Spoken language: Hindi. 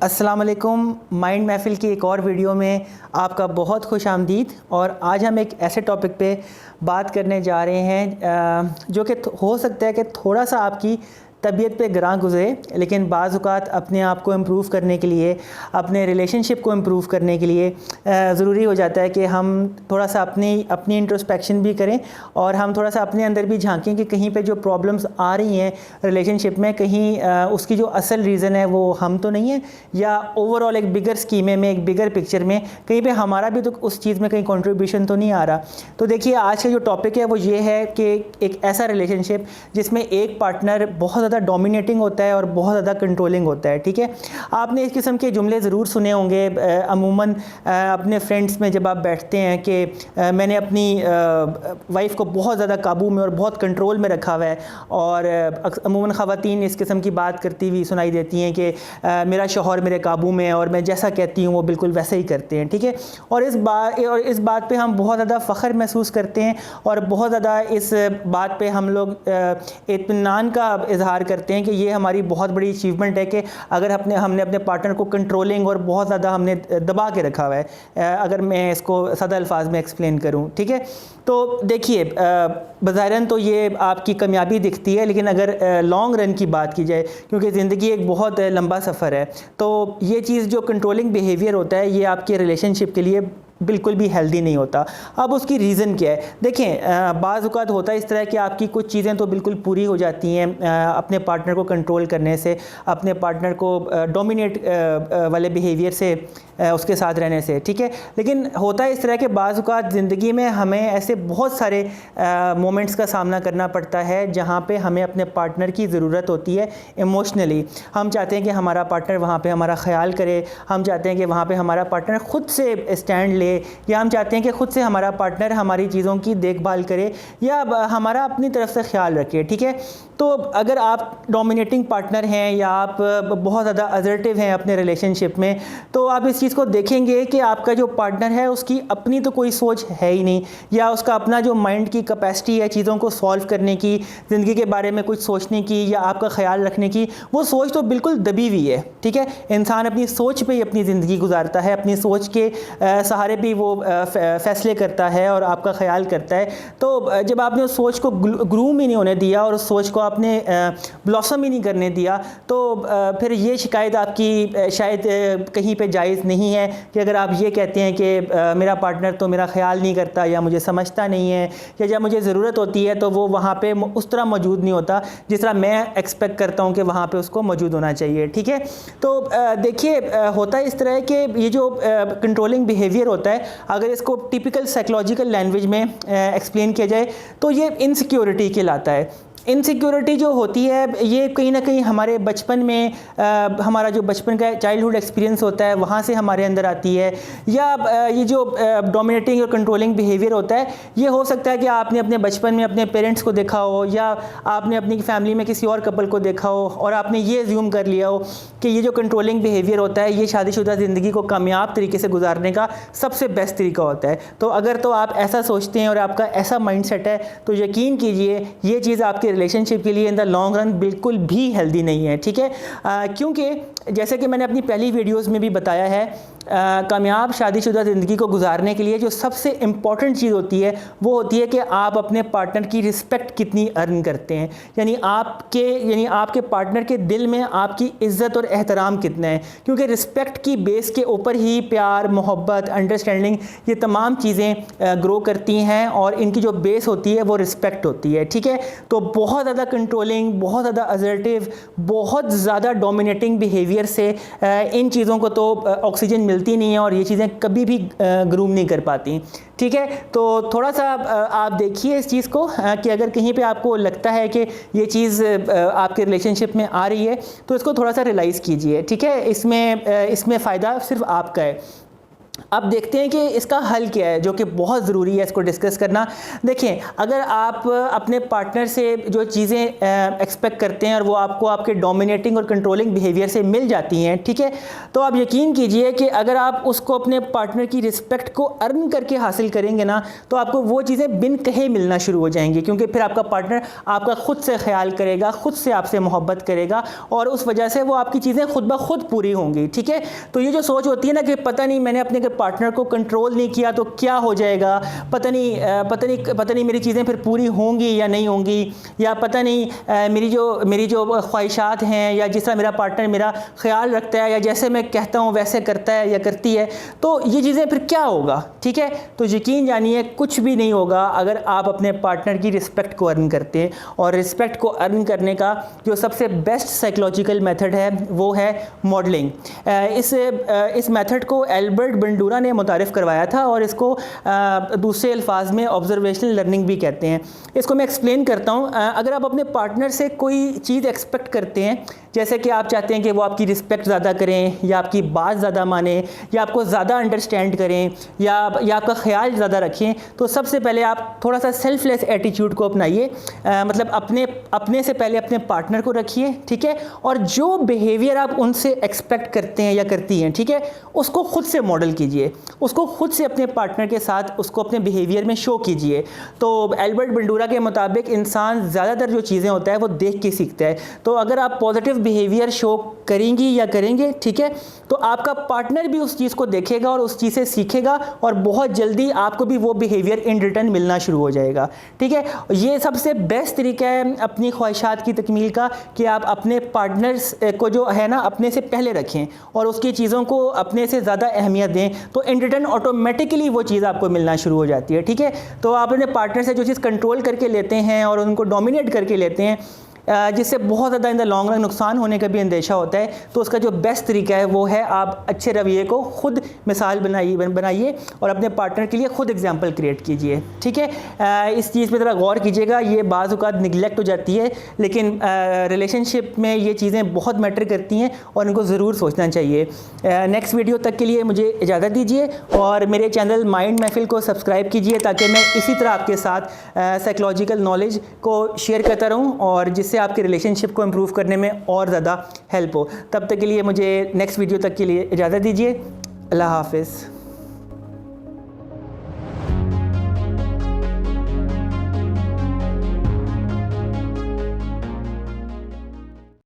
अस्सलाम वालेकुम। माइंड महफिल की एक और वीडियो में आपका बहुत खुश आमदीद। और आज हम एक ऐसे टॉपिक पे बात करने जा रहे हैं जो कि हो सकता है कि थोड़ा सा आपकी तबीयत पे ग्रां गुजरे, लेकिन बाज़ औक़ात अपने आप को इम्प्रूव करने के लिए, अपने रिलेशनशिप को इम्प्रूव करने के लिए ज़रूरी हो जाता है कि हम थोड़ा सा अपनी इंट्रोस्पेक्शन भी करें और हम थोड़ा सा अपने अंदर भी झांकें कि कहीं पे जो प्रॉब्लम्स आ रही हैं रिलेशनशिप में, कहीं उसकी जो असल रीज़न है वो हम तो नहीं है, या ओवरऑल एक बिगर स्कीमे में, एक बिगर पिक्चर में कहीं पे हमारा भी तो उस चीज़ में कहीं कंट्रीब्यूशन तो नहीं आ रहा। तो देखिए, आज का जो टॉपिक है वो ये है कि एक ऐसा रिलेशनशिप जिसमें एक पार्टनर बहुत ज़्यादा डोमिनेटिंग होता है और बहुत ज़्यादा कंट्रोलिंग होता है। ठीक है, आपने इस किस्म के जुमले ज़रूर सुने होंगे अमूमन अपने फ्रेंड्स में जब आप बैठते हैं कि मैंने अपनी वाइफ को बहुत ज़्यादा काबू में और बहुत कंट्रोल में रखा हुआ है। और अमूमन ख़वातीन इस किस्म की बात करती हुई सुनाई देती हैं कि मेरा शौहर मेरे काबू में है और मैं जैसा कहती हूँ वो बिल्कुल वैसे ही करते हैं। ठीक है, और इस बात पे हम बहुत ज़्यादा फ़ख्र महसूस करते हैं और बहुत ज़्यादा इस बात पे हम लोग इत्मीनान का इजहार करते हैं कि ये हमारी बहुत बड़ी अचीवमेंट है कि अगर हमने अपने पार्टनर को कंट्रोलिंग और बहुत ज़्यादा हमने दबा के रखा हुआ है, अगर मैं इसको सादा अल्फाज में एक्सप्लेन करूँ। ठीक है, तो देखिए, बज़ाहिरन तो ये आपकी कामयाबी दिखती है, लेकिन अगर लॉन्ग रन की बात की जाए, क्योंकि ज़िंदगी एक बहुत लंबा सफ़र है, तो ये चीज़ जो कंट्रोलिंग बिहेवियर होता है ये आपके रिलेशनशिप के लिए बिल्कुल भी हेल्दी नहीं होता। अब उसकी रीज़न क्या है? देखें, बाज़ औक़ात होता है इस तरह कि आपकी कुछ चीज़ें तो बिल्कुल पूरी हो जाती हैं अपने पार्टनर को कंट्रोल करने से, अपने पार्टनर को डोमिनेट वाले बिहेवियर से उसके साथ रहने से। ठीक है, लेकिन होता है इस तरह के बाज़ औक़ात ज़िंदगी में हमें ऐसे बहुत सारे मोमेंट्स का सामना करना पड़ता है जहाँ पे हमें अपने पार्टनर की ज़रूरत होती है इमोशनली। हम चाहते हैं कि हमारा पार्टनर वहाँ पे हमारा ख्याल करे, हम चाहते हैं कि वहाँ पे हमारा पार्टनर ख़ुद से स्टैंड ले, या हम चाहते हैं कि ख़ुद से हमारा पार्टनर हमारी चीज़ों की देखभाल करे या हमारा अपनी तरफ से ख्याल रखे। ठीक है, तो अगर आप डोमिनेटिंग पार्टनर हैं या आप बहुत ज़्यादा असर्टिव हैं अपने रिलेशनशिप में, तो आप इस चीज़ को देखेंगे कि आपका जो पार्टनर है उसकी अपनी तो कोई सोच है ही नहीं, या उसका अपना जो माइंड की कैपेसिटी है चीज़ों को सॉल्व करने की, ज़िंदगी के बारे में कुछ सोचने की या आपका ख्याल रखने की, वो सोच तो बिल्कुल दबी हुई है। ठीक है, इंसान अपनी सोच पे ही अपनी ज़िंदगी गुजारता है, अपनी सोच के सहारे भी वो फैसले करता है और आपका ख्याल करता है। तो जब आपने उस सोच को ग्रूम ही नहीं होने दिया और उस सोच को आपने ब्लॉसम ही नहीं करने दिया, तो फिर ये शिकायत आपकी शायद कहीं पे जायज़ नहीं है कि अगर आप ये कहते हैं कि मेरा पार्टनर तो मेरा ख्याल नहीं करता या मुझे समझता नहीं है, या जब मुझे ज़रूरत होती है तो वो वहाँ पे उस तरह मौजूद नहीं होता जिस तरह मैं एक्सपेक्ट करता हूँ कि वहाँ पे उसको मौजूद होना चाहिए। ठीक है, तो देखिए, होता है इस तरह कि ये जो कंट्रोलिंग बिहेवियर होता है, अगर इसको टिपिकल साइकोलॉजिकल लैंग्वेज में एक्सप्लेन किया जाए तो ये इनसिक्योरिटी कहलाता है। इनसिक्योरिटी जो होती है ये कहीं ना कहीं हमारे बचपन में हमारा जो बचपन का चाइल्डहुड एक्सपीरियंस होता है वहाँ से हमारे अंदर आती है, या ये जो डोमिनेटिंग और कंट्रोलिंग बिहेवियर होता है ये हो सकता है कि आपने अपने बचपन में अपने पेरेंट्स को देखा हो, या आपने अपनी फैमिली में किसी और कपल को देखा हो और आपने ये अज्यूम कर लिया हो कि ये जो कंट्रोलिंग बिहेवियर होता है ये शादीशुदा ज़िंदगी को कामयाब तरीके से गुजारने का सबसे बेस्ट तरीका होता है। तो अगर तो आप ऐसा सोचते हैं और आपका ऐसा माइंडसेट है तो यकीन कीजिए ये चीज़ आपके रिलेशनशिप के लिए इन द लॉन्ग रन बिल्कुल भी हेल्दी नहीं है। ठीक है, क्योंकि जैसे कि मैंने अपनी पहली वीडियोस में भी बताया है, कामयाब शादीशुदा ज़िंदगी को गुजारने के लिए जो सबसे इम्पॉर्टेंट चीज़ होती है वो होती है कि आप अपने पार्टनर की रिस्पेक्ट कितनी अर्न करते हैं, यानी आपके पार्टनर के दिल में आपकी इज़्ज़त और एहतराम कितना है। क्योंकि रिस्पेक्ट की बेस के ऊपर ही प्यार, मोहब्बत, अंडरस्टैंडिंग, ये तमाम चीज़ें ग्रो करती हैं और इनकी जो बेस होती है वो रिस्पेक्ट होती है। ठीक है, तो बहुत ज़्यादा कंट्रोलिंग, बहुत ज़्यादा असर्टिव, बहुत ज़्यादा डोमिनेटिंग बिहेवियर से इन चीज़ों को तो ऑक्सीजन मिलती नहीं है और ये चीज़ें कभी भी ग्रूम नहीं कर पाती। ठीक है, तो थोड़ा सा आप देखिए इस चीज़ को कि अगर कहीं पे आपको लगता है कि ये चीज़ आपके रिलेशनशिप में आ रही है तो इसको थोड़ा सा रियलाइज़ कीजिए। ठीक है, इसमें फ़ायदा सिर्फ आपका है। अब देखते हैं कि इसका हल क्या है, जो कि बहुत ज़रूरी है इसको डिस्कस करना। देखिए, अगर आप अपने पार्टनर से जो चीज़ें एक्सपेक्ट करते हैं और वो आपको आपके डोमिनेटिंग और कंट्रोलिंग बिहेवियर से मिल जाती हैं, ठीक है, तो आप यकीन कीजिए कि अगर आप उसको अपने पार्टनर की रिस्पेक्ट को अर्न करके हासिल करेंगे ना, तो आपको वो चीज़ें बिन कहे मिलना शुरू हो जाएंगी, क्योंकि फिर आपका पार्टनर आपका खुद से ख्याल करेगा, खुद से आपसे मोहब्बत करेगा और उस वजह से वो आपकी चीज़ें खुद ब खुद पूरी होंगी। ठीक है, तो ये जो सोच होती है ना कि पता नहीं मैंने अपने पार्टनर को कंट्रोल नहीं किया तो क्या हो जाएगा, पता नहीं मेरी चीज़ें फिर पूरी होंगी या नहीं होंगी, या पता नहीं मेरी जो ख्वाहिशात हैं या जिस तरह मेरा पार्टनर मेरा ख्याल रखता है या जैसे मैं कहता हूँ वैसे करता है या करती है, तो ये चीज़ें फिर क्या होगा। ठीक है, तो यकीन जानिए कुछ भी नहीं होगा अगर आप अपने पार्टनर की रिस्पेक्ट को अर्न करते हैं। और रिस्पेक्ट को अर्न करने का जो सबसे बेस्ट साइकोलॉजिकल मेथड है वो है मॉडलिंग। इस मेथड को एल्बर्ट बंडूरा ने मुतारिफ़ करवाया था और इसको दूसरे अल्फाज में ऑब्जर्वेशनल लर्निंग भी कहते हैं। इसको मैं एक्सप्लेन करता हूँ। अगर आप अपने पार्टनर से कोई चीज़ एक्सपेक्ट करते हैं, जैसे कि आप चाहते हैं कि वो आपकी रिस्पेक्ट ज़्यादा करें या आपकी बात ज़्यादा माने या आपको ज़्यादा अंडरस्टैंड करें या आपका ख्याल ज़्यादा रखें, तो सबसे पहले आप थोड़ा सा सेल्फलेस एटीट्यूड को अपनाइए। मतलब अपने से पहले अपने पार्टनर को रखिए, ठीक है, और जो बिहेवियर आप उनसे एक्सपेक्ट करते हैं या करती हैं, ठीक है, उसको खुद से मॉडल कीजिए, उसको खुद से अपने पार्टनर के साथ उसको अपने बिहेवियर में शो कीजिए। तो एल्बर्ट बंडूरा के मुताबिक इंसान ज़्यादातर जो चीज़ें होता है वो देख के सीखता है। तो अगर आप पॉजिटिव बिहेवियर शो करेंगी या करेंगे, ठीक है, तो आपका पार्टनर भी उस चीज़ को देखेगा और उस चीज़ से सीखेगा और बहुत जल्दी आपको भी वो बिहेवियर इन रिटर्न मिलना शुरू हो जाएगा। ठीक है, ये सबसे बेस्ट तरीका है अपनी ख्वाहिशात की तकमील का कि आप अपने पार्टनर्स को जो है ना अपने से पहले रखें और उसकी चीज़ों को अपने से ज़्यादा अहमियत दें, तो इन रिटर्न ऑटोमेटिकली वो चीज़ आपको मिलना शुरू हो जाती है। ठीक है, तो आप अपने पार्टनर से जो चीज़ कंट्रोल करके लेते हैं और उनको डोमिनेट करके लेते हैं, जिससे बहुत ज़्यादा इन द लॉन्ग रन नुकसान होने का भी अंदेशा होता है, तो उसका जो बेस्ट तरीका है वो है आप अच्छे रवैये को खुद मिसाल बनाइए और अपने पार्टनर के लिए खुद एग्जांपल क्रिएट कीजिए। ठीक है, इस चीज़ पे ज़रा गौर कीजिएगा, ये बाज़ औक़ात निगलेक्ट हो जाती है, लेकिन रिलेशनशिप में ये चीज़ें बहुत मैटर करती हैं और इनको ज़रूर सोचना चाहिए। नेक्स्ट वीडियो तक के लिए मुझे इजाज़त दीजिए और मेरे चैनल माइंड महफिल को सब्सक्राइब कीजिए ताकि मैं इसी तरह आपके साथ साइकोलॉजिकल नॉलेज को शेयर करता रहूँ और जिससे आपके रिलेशनशिप को इम्प्रूव करने में और ज़्यादा हेल्प हो। तब तक के लिए मुझे नेक्स्ट वीडियो तक के लिए इजाज़त दीजिए। अल्लाह हाफ़िज़।